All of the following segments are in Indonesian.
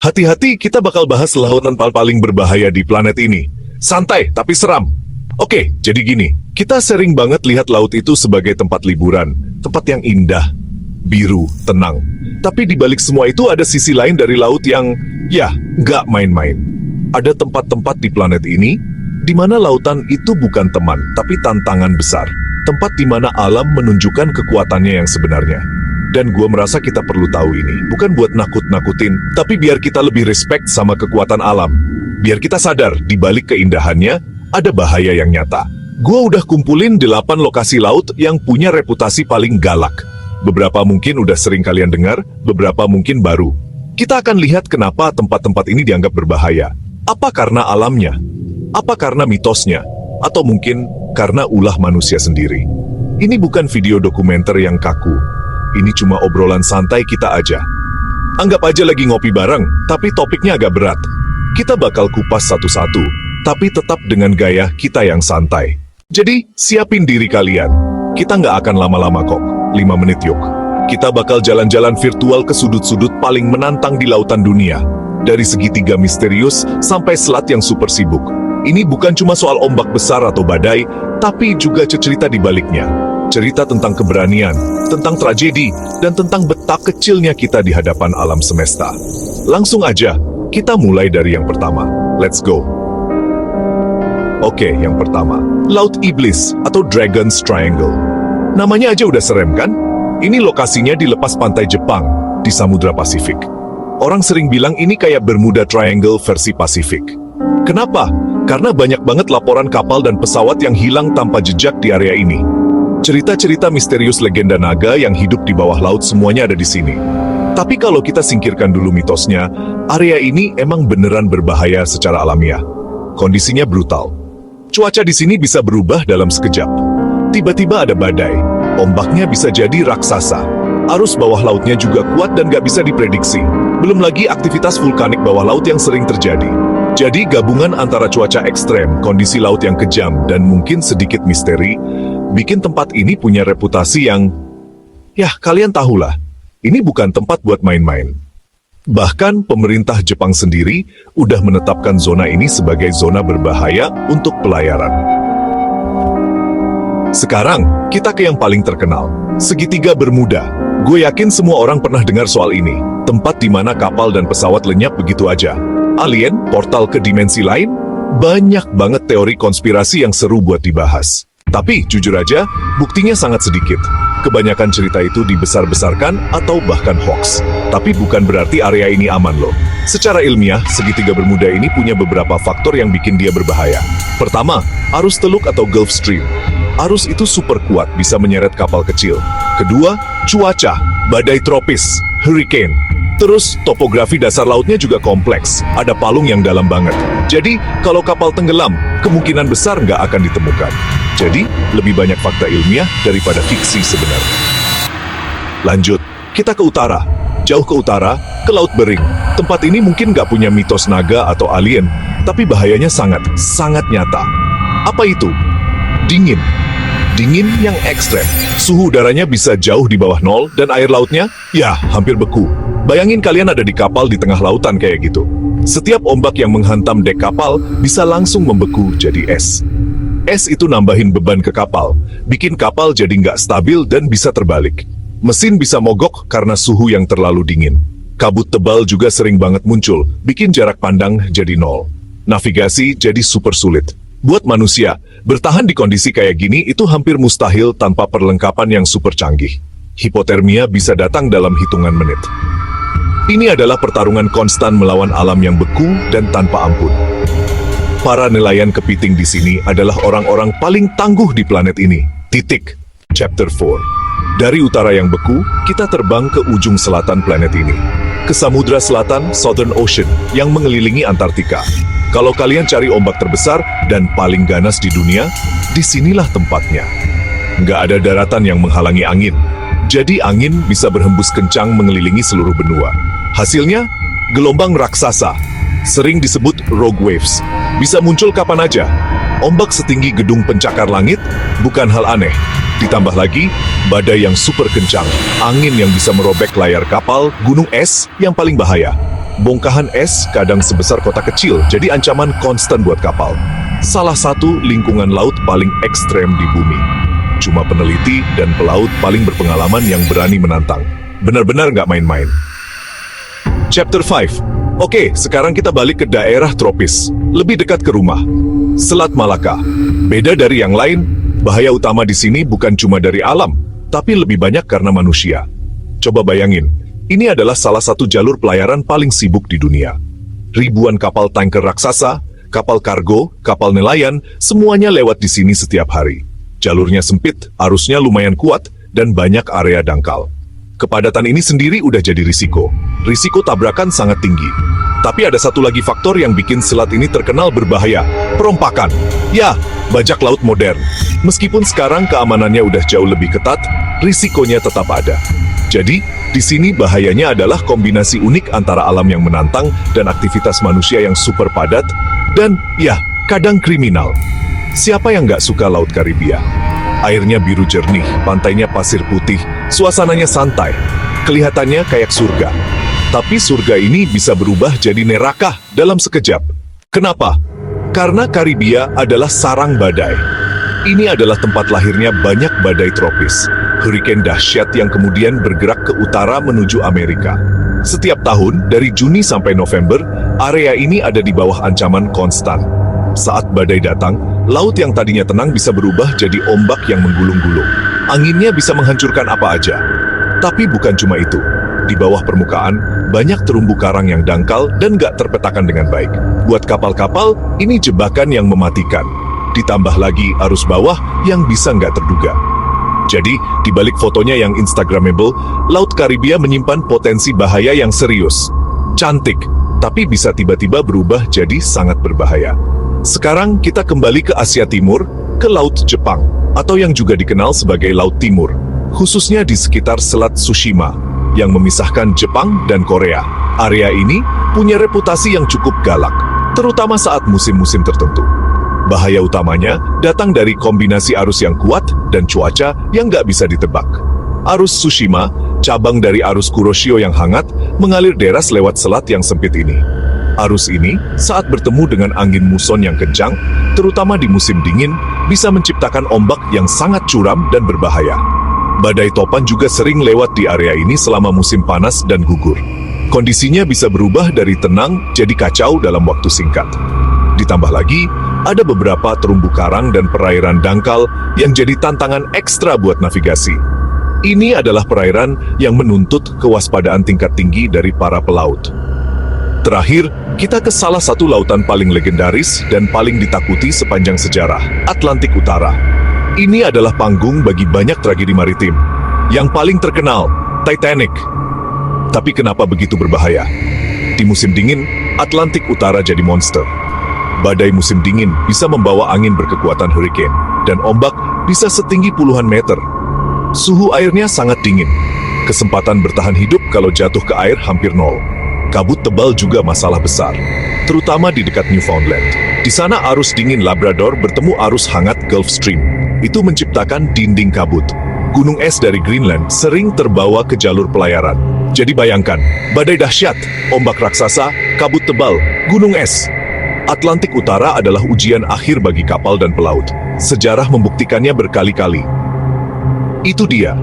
Hati-hati, kita bakal bahas lautan paling berbahaya di planet ini. Santai, tapi seram. Oke, jadi gini. Kita sering banget lihat laut itu sebagai tempat liburan. Tempat yang indah, biru, tenang. Tapi di balik semua itu ada sisi lain dari laut yang, ya, nggak main-main. Ada tempat-tempat di planet ini, di mana lautan itu bukan teman, tapi tantangan besar. Tempat di mana alam menunjukkan kekuatannya yang sebenarnya. Dan gue merasa kita perlu tahu ini. Bukan buat nakut-nakutin, tapi biar kita lebih respect sama kekuatan alam. Biar kita sadar, di balik keindahannya, ada bahaya yang nyata. Gue udah kumpulin 8 lokasi laut yang punya reputasi paling galak. Beberapa mungkin udah sering kalian dengar, beberapa mungkin baru. Kita akan lihat kenapa tempat-tempat ini dianggap berbahaya. Apa karena alamnya? Apa karena mitosnya? Atau mungkin karena ulah manusia sendiri? Ini bukan video dokumenter yang kaku. Ini cuma obrolan santai kita aja. Anggap aja lagi ngopi bareng, tapi topiknya agak berat. Kita bakal kupas satu-satu, tapi tetap dengan gaya kita yang santai. Jadi, siapin diri kalian. Kita nggak akan lama-lama kok. 5 menit yuk. Kita bakal jalan-jalan virtual ke sudut-sudut paling menantang di lautan dunia. Dari segitiga misterius sampai selat yang super sibuk. Ini bukan cuma soal ombak besar atau badai, tapi juga cerita di baliknya. Cerita tentang keberanian, tentang tragedi, dan tentang betapa kecilnya kita di hadapan alam semesta. Langsung aja, kita mulai dari yang pertama. Let's go. Oke, yang pertama. Laut Iblis atau Dragon's Triangle. Namanya aja udah serem kan? Ini lokasinya di lepas pantai Jepang, di Samudra Pasifik. Orang sering bilang ini kayak Bermuda Triangle versi Pasifik. Kenapa? Karena banyak banget laporan kapal dan pesawat yang hilang tanpa jejak di area ini. Cerita-cerita misterius legenda naga yang hidup di bawah laut semuanya ada di sini. Tapi kalau kita singkirkan dulu mitosnya, area ini emang beneran berbahaya secara alamiah. Kondisinya brutal. Cuaca di sini bisa berubah dalam sekejap. Tiba-tiba ada badai. Ombaknya bisa jadi raksasa. Arus bawah lautnya juga kuat dan gak bisa diprediksi. Belum lagi aktivitas vulkanik bawah laut yang sering terjadi. Jadi gabungan antara cuaca ekstrem, kondisi laut yang kejam, dan mungkin sedikit misteri, bikin tempat ini punya reputasi yang, ya kalian tahulah, ini bukan tempat buat main-main. Bahkan pemerintah Jepang sendiri udah menetapkan zona ini sebagai zona berbahaya untuk pelayaran. Sekarang, kita ke yang paling terkenal, Segitiga Bermuda. Gue yakin semua orang pernah dengar soal ini, tempat di mana kapal dan pesawat lenyap begitu aja. Alien, portal ke dimensi lain, banyak banget teori konspirasi yang seru buat dibahas. Tapi, jujur aja, buktinya sangat sedikit. Kebanyakan cerita itu dibesar-besarkan atau bahkan hoax. Tapi bukan berarti area ini aman loh. Secara ilmiah, Segitiga Bermuda ini punya beberapa faktor yang bikin dia berbahaya. Pertama, arus teluk atau Gulf Stream. Arus itu super kuat, bisa menyeret kapal kecil. Kedua, cuaca, badai tropis, hurricane. Terus, topografi dasar lautnya juga kompleks, ada palung yang dalam banget. Jadi, kalau kapal tenggelam, kemungkinan besar nggak akan ditemukan. Jadi, lebih banyak fakta ilmiah daripada fiksi sebenarnya. Lanjut, kita ke utara. Jauh ke utara, ke Laut Bering. Tempat ini mungkin nggak punya mitos naga atau alien, tapi bahayanya sangat nyata. Apa itu? Dingin. Dingin yang ekstrem. Suhu udaranya bisa jauh di bawah nol, dan air lautnya, ya, hampir beku. Bayangin kalian ada di kapal di tengah lautan kayak gitu. Setiap ombak yang menghantam dek kapal bisa langsung membeku jadi es. Es itu nambahin beban ke kapal, bikin kapal jadi nggak stabil dan bisa terbalik. Mesin bisa mogok karena suhu yang terlalu dingin. Kabut tebal juga sering banget muncul, bikin jarak pandang jadi nol. Navigasi jadi super sulit. Buat manusia, bertahan di kondisi kayak gini itu hampir mustahil tanpa perlengkapan yang super canggih. Hipotermia bisa datang dalam hitungan menit. Ini adalah pertarungan konstan melawan alam yang beku dan tanpa ampun. Para nelayan kepiting di sini adalah orang-orang paling tangguh di planet ini. Titik. Chapter 4. Dari utara yang beku, kita terbang ke ujung selatan planet ini. Ke Samudra Selatan, Southern Ocean, yang mengelilingi Antartika. Kalau kalian cari ombak terbesar dan paling ganas di dunia, disinilah tempatnya. Nggak ada daratan yang menghalangi angin. Jadi angin bisa berhembus kencang mengelilingi seluruh benua. Hasilnya, gelombang raksasa, sering disebut rogue waves, bisa muncul kapan aja. Ombak setinggi gedung pencakar langit bukan hal aneh. Ditambah lagi, badai yang super kencang, angin yang bisa merobek layar kapal, gunung es yang paling bahaya. Bongkahan es kadang sebesar kota kecil jadi ancaman konstan buat kapal. Salah satu lingkungan laut paling ekstrem di bumi. Cuma peneliti dan pelaut paling berpengalaman yang berani menantang. Benar-benar nggak main-main. Chapter 5. Oke, sekarang kita balik ke daerah tropis. Lebih dekat ke rumah. Selat Malaka. Beda dari yang lain, bahaya utama di sini bukan cuma dari alam, tapi lebih banyak karena manusia. Coba bayangin, ini adalah salah satu jalur pelayaran paling sibuk di dunia. Ribuan kapal tanker raksasa, kapal kargo, kapal nelayan, semuanya lewat di sini setiap hari. Jalurnya sempit, arusnya lumayan kuat, dan banyak area dangkal. Kepadatan ini sendiri udah jadi risiko. Risiko tabrakan sangat tinggi. Tapi ada satu lagi faktor yang bikin selat ini terkenal berbahaya, perompakan. Ya, bajak laut modern. Meskipun sekarang keamanannya udah jauh lebih ketat, risikonya tetap ada. Jadi, di sini bahayanya adalah kombinasi unik antara alam yang menantang dan aktivitas manusia yang super padat, dan ya, kadang kriminal. Siapa yang nggak suka Laut Karibia? Airnya biru jernih, pantainya pasir putih, suasananya santai. Kelihatannya kayak surga. Tapi surga ini bisa berubah jadi neraka dalam sekejap. Kenapa? Karena Karibia adalah sarang badai. Ini adalah tempat lahirnya banyak badai tropis. Hurricane dahsyat yang kemudian bergerak ke utara menuju Amerika. Setiap tahun, dari Juni sampai November, area ini ada di bawah ancaman konstan. Saat badai datang, laut yang tadinya tenang bisa berubah jadi ombak yang menggulung-gulung. Anginnya bisa menghancurkan apa aja. Tapi bukan cuma itu. Di bawah permukaan, banyak terumbu karang yang dangkal dan gak terpetakan dengan baik. Buat kapal-kapal, ini jebakan yang mematikan. Ditambah lagi arus bawah yang bisa nggak terduga. Jadi, di balik fotonya yang Instagramable, Laut Karibia menyimpan potensi bahaya yang serius. Cantik, tapi bisa tiba-tiba berubah jadi sangat berbahaya. Sekarang kita kembali ke Asia Timur, ke Laut Jepang, atau yang juga dikenal sebagai Laut Timur, khususnya di sekitar Selat Tsushima, yang memisahkan Jepang dan Korea. Area ini punya reputasi yang cukup galak, terutama saat musim-musim tertentu. Bahaya utamanya datang dari kombinasi arus yang kuat dan cuaca yang nggak bisa ditebak. Arus Tsushima, cabang dari arus Kuroshio yang hangat, mengalir deras lewat selat yang sempit ini. Arus ini, saat bertemu dengan angin muson yang kencang, terutama di musim dingin, bisa menciptakan ombak yang sangat curam dan berbahaya. Badai topan juga sering lewat di area ini selama musim panas dan gugur. Kondisinya bisa berubah dari tenang jadi kacau dalam waktu singkat. Ditambah lagi, ada beberapa terumbu karang dan perairan dangkal yang jadi tantangan ekstra buat navigasi. Ini adalah perairan yang menuntut kewaspadaan tingkat tinggi dari para pelaut. Terakhir, kita ke salah satu lautan paling legendaris dan paling ditakuti sepanjang sejarah, Atlantik Utara. Ini adalah panggung bagi banyak tragedi maritim. Yang paling terkenal, Titanic. Tapi kenapa begitu berbahaya? Di musim dingin, Atlantik Utara jadi monster. Badai musim dingin bisa membawa angin berkekuatan hurricane, dan ombak bisa setinggi puluhan meter. Suhu airnya sangat dingin. Kesempatan bertahan hidup kalau jatuh ke air hampir nol. Kabut tebal juga masalah besar, terutama di dekat Newfoundland. Di sana arus dingin Labrador bertemu arus hangat Gulf Stream. Itu menciptakan dinding kabut. Gunung es dari Greenland sering terbawa ke jalur pelayaran. Jadi bayangkan, badai dahsyat, ombak raksasa, kabut tebal, gunung es. Atlantik Utara adalah ujian akhir bagi kapal dan pelaut. Sejarah membuktikannya berkali-kali. Itu dia,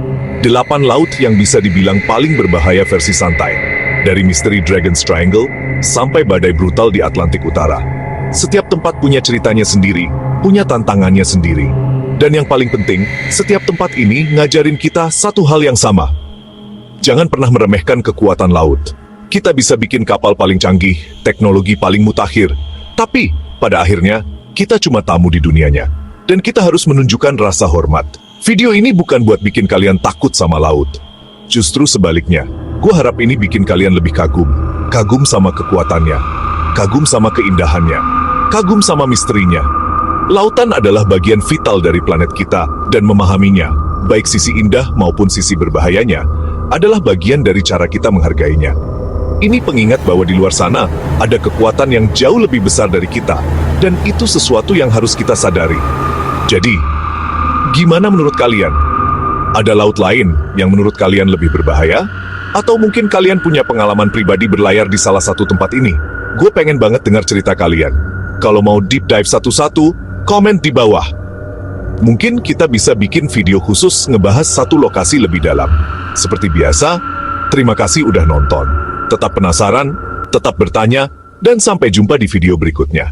8 laut yang bisa dibilang paling berbahaya versi santai. Dari misteri Dragon's Triangle sampai badai brutal di Atlantik Utara. Setiap tempat punya ceritanya sendiri, punya tantangannya sendiri. Dan yang paling penting, setiap tempat ini ngajarin kita satu hal yang sama. Jangan pernah meremehkan kekuatan laut. Kita bisa bikin kapal paling canggih, teknologi paling mutakhir. Tapi, pada akhirnya, kita cuma tamu di dunianya. Dan kita harus menunjukkan rasa hormat. Video ini bukan buat bikin kalian takut sama laut. Justru sebaliknya. Gue harap ini bikin kalian lebih kagum. Kagum sama kekuatannya. Kagum sama keindahannya. Kagum sama misterinya. Lautan adalah bagian vital dari planet kita, dan memahaminya, baik sisi indah maupun sisi berbahayanya, adalah bagian dari cara kita menghargainya. Ini pengingat bahwa di luar sana, ada kekuatan yang jauh lebih besar dari kita, dan itu sesuatu yang harus kita sadari. Jadi, gimana menurut kalian? Ada laut lain yang menurut kalian lebih berbahaya? Atau mungkin kalian punya pengalaman pribadi berlayar di salah satu tempat ini. Gue pengen banget dengar cerita kalian. Kalau mau deep dive satu-satu, komen di bawah. Mungkin kita bisa bikin video khusus ngebahas satu lokasi lebih dalam. Seperti biasa, terima kasih udah nonton. Tetap penasaran, tetap bertanya, dan sampai jumpa di video berikutnya.